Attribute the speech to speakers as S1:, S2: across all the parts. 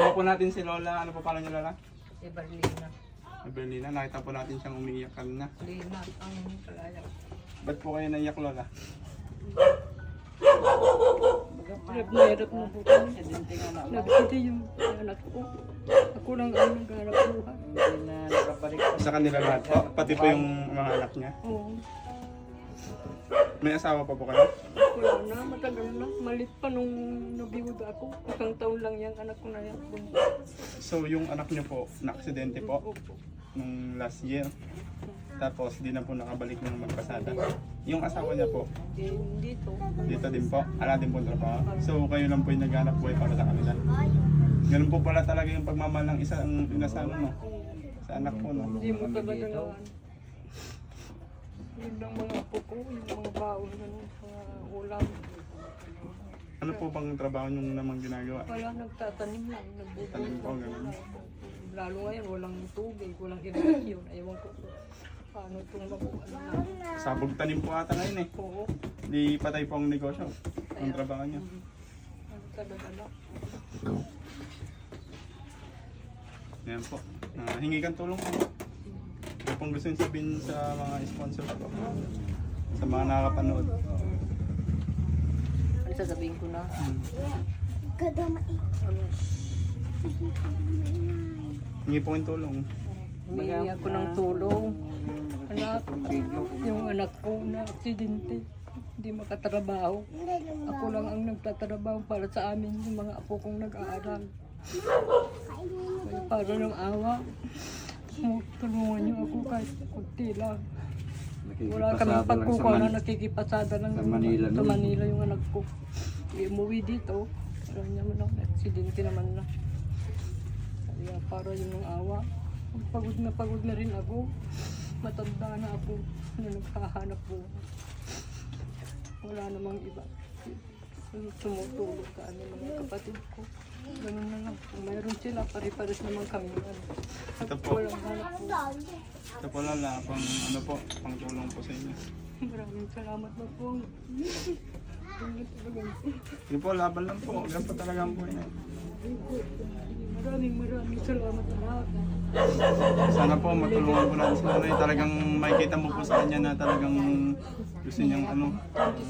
S1: Kasama po natin si Lola. Ano po pala niya, Lola?
S2: Eberlina.
S1: Berlina. Nakita po natin siyang umiiyak kanina.
S2: Lina ang kalaya.
S1: Ba't po kayo naiyak, Lola?
S2: Hirap na po kami. Nagkiti yung anak ko. Ako lang ang naghanap buhay.
S1: Sa kanila lahat po? Pati po yung mga anak niya?
S2: Oo.
S1: May asawa pa po kayo?
S2: Wala na, matagal na. Malit pa nung nabiyod ako. Isang taon lang yung anak ko na yan.
S1: So yung anak niyo po, na-aksidente po
S2: Opo.
S1: nung last year. Tapos di na po nakabalik ng magpasada. Yung asawa niya po,
S2: Dito.
S1: dito din po. Ala din po trabaho. So kayo lang po yung naghanap buhay para sa kanila. Ganun po pala talaga yung pagmamahal ng isang inasano, no? Sa anak po, no?
S2: Hindi mo talaga na yun lang mga apo ko, yung mga baon ganun sa ulam.
S1: Ano po bang trabaho nyo namang ginagawa?
S2: Wala, nagtatanim lang,
S1: Tanim po,
S2: nagbubuhay
S1: ganun.
S2: lang. Lalo ngayon, walang tubig, walang irigasyon. Ewan ko paano itong mabuhay na.
S1: Sabog tanim po ata ngayon eh.
S2: Oo,
S1: Di patay po ang negosyo. Ang trabaho niya.
S2: ang talaga na.
S1: Yan po. Hingi kang tulong po. Ano pong gusto nyo sabihin sa mga sponsor po? Sa mga nakakapanood.
S2: Ano sasabihin ko na? Ano,
S1: Hingi po yung tulong.
S2: humingi ako ng tulong. Anak, yung anak ko na aksidente. Hindi makatrabaho. Ako lang ang nagtatrabaho para sa amin, yung mga apo kong nag-aaral. Kaya para ng awa, tulungan niyo ako kahit kunti lang. Wala kaming pagkukuha na nakikipasada lang sa Manila yung anak ko. Umuwi dito, alam niya mo lang, aksidente naman na. Kaya para yun ng awa. Pagod na rin ako. Matanda na ako na naghahanap po. Wala namang iba. Tumutulog sa mga kapatid ko. Ganun na lang. Kung mayroon sila, pare-pares naman kami.
S1: Ito po.
S2: Walang hanap po.
S1: Ito po lala, pang ano po, pang tulong po sa inyo.
S2: Maraming salamat na po.
S1: Hindi po, laban lang po. Yan po talaga ang buhay na.
S2: Maraming salamat na lahat.
S1: Sana po matulungan po natin si Nanay. Talagang makikita mo po sa kanya na talagang gusto niyang ano.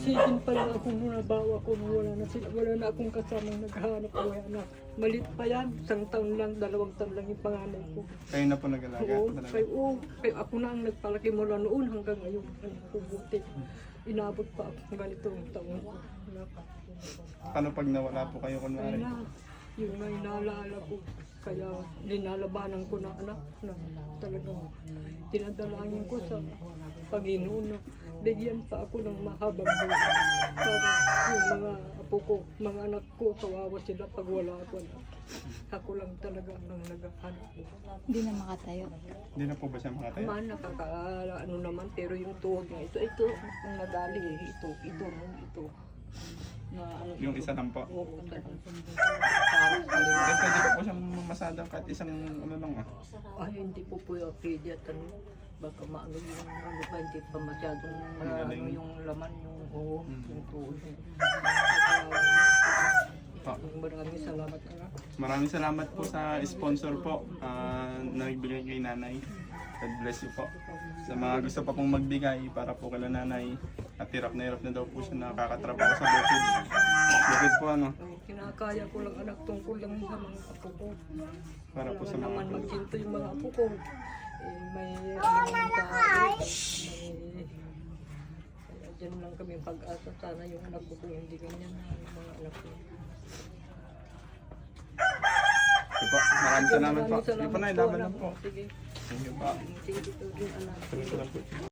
S2: 27 pa lang ako nung nabawa ko nung wala na sila. Wala na akong kasamang naghahanap buhay anak. Malit pa yan. Isang taon lang, 2 taon lang yung panganay ko.
S1: Kayo na po nag-alaga. Talaga.
S2: Kaya ako na ang nagpalaki mula noon hanggang ngayon. Ang kubuti. Inabot pa ako ganitong taon ko.
S1: Paano pag nawala po kayo
S2: Kaya
S1: kunwari?
S2: na, yun nga inaalala ko. Kaya linalabanan ko na anak na talagang tinadalangin ko sa Panginoon na bigyan pa ako ng mahabang buhay. Para yung mga apo ko, mga anak ko, kawawa sila pag wala ako na. Ako lang talaga ang naghahanap ko.
S3: Hindi na makatayo.
S1: Hindi na po ba siya makatayo?
S2: Man, ano naman, pero yung tuhod nga, ito, ang nadali eh, ito. Na, ano,
S1: Yung isa lang po.
S2: Oo, talagang
S1: Eh, pwede ko po siyang mamasada kahit isang ano lang ah.
S2: ay, hindi po yung pwede at ano, baka maano yung ano pa, hindi pa masyadong ano yung laman, yung tuhod. Maraming salamat na.
S1: Maraming salamat po sa sponsor po na nagbigay kay Nanay. God bless you po. Sa mga gusto pa pong magbigay para po kay Nanay at hirap na daw po siya nakakatrabaho sa bukid. Bukid po ano,
S2: Kinakaya ko lang anak tungkol lang sa mga apo ko.
S1: para po sa
S2: Wala
S1: mga
S2: naman magkinto yung mga apo ko. May kaya dyan lang kami pag-asa. Sana yung anak ko kung hindi ganyan yung mga anak ko.
S1: Sige po, maraming salamat po. Sige po na, laban lang po.
S2: Sige.
S1: Sige po.
S2: Sige, ito din anak.
S1: Salamat po.